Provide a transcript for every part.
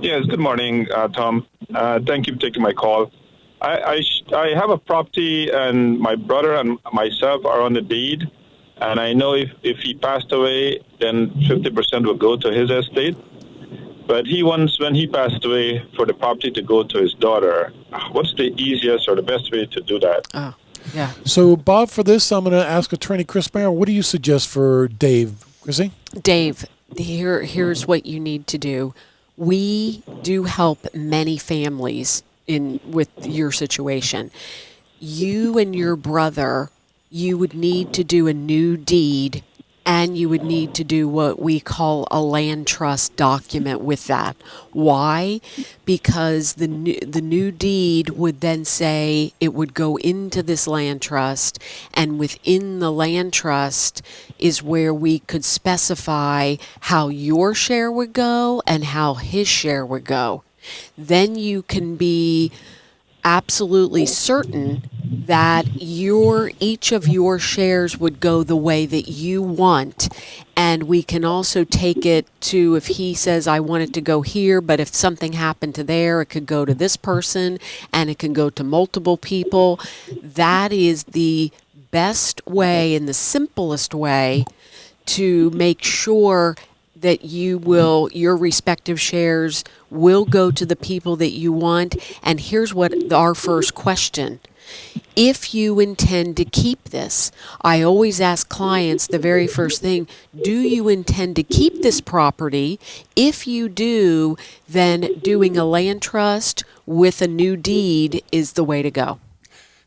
Yes, good morning, Tom. Thank you for taking my call. I have a property, and my brother and myself are on the deed. And I know if he passed away, then 50% will go to his estate. But he wants, when he passed away, for the property to go to his daughter. What's the easiest or the best way to do that? Oh, yeah. So, Bob, for this, I'm going to ask Attorney Chris Merrill. What do you suggest for Dave? Chrissy? Dave, here's what you need to do. We do help many families with your situation. You and your brother, you would need to do a new deed, and you would need to do what we call a land trust document with that. Why? Because the new deed would then say it would go into this land trust, and within the land trust is where we could specify how your share would go and how his share would go. Then you can be absolutely certain that each of your shares would go the way that you want. And we can also take it to, if he says, I want it to go here, but if something happened to there, it could go to this person and it can go to multiple people. That is the best way and the simplest way to make sure that your respective shares will go to the people that you want. And here's what our first question. If you intend to keep this, I always ask clients the very first thing, do you intend to keep this property? If you do, then doing a land trust with a new deed is the way to go.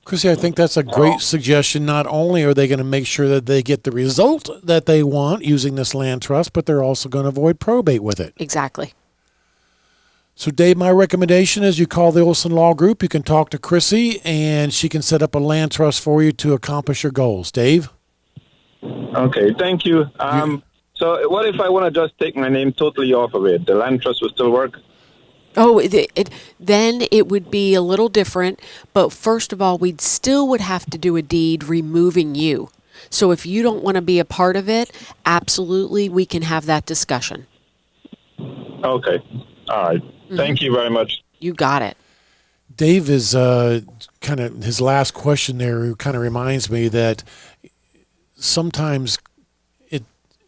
Chrissy, I think that's a great suggestion. Not only are they going to make sure that they get the result that they want using this land trust, but they're also going to avoid probate with it. Exactly. So, Dave, my recommendation is you call the Olsen Law Group. You can talk to Chrissy, and she can set up a land trust for you to accomplish your goals. Dave? Okay, thank you. So what if I want to just take my name totally off of it? The land trust will still work? Oh, then it would be a little different. But first of all, we still would have to do a deed removing you. So if you don't want to be a part of it, absolutely, we can have that discussion. Okay. All right. Thank you very much. You got it. Dave is kind of, his last question there kind of reminds me that sometimes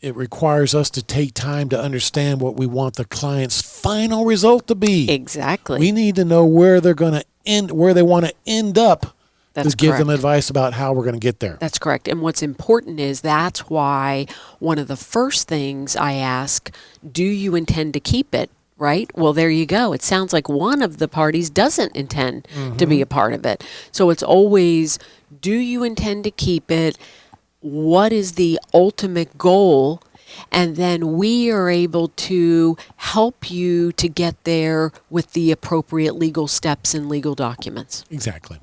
it requires us to take time to understand what we want the client's final result to be. Exactly. We need to know where they're going to end, where they want to end up. That's to give correct. them advice about how we're going to get there. That's correct. And what's important is that's why one of the first things I ask, do you intend to keep it? Right? Well, there you go. It sounds like one of the parties doesn't intend to be a part of it. So it's always, do you intend to keep it? What is the ultimate goal? And then we are able to help you to get there with the appropriate legal steps and legal documents. Exactly.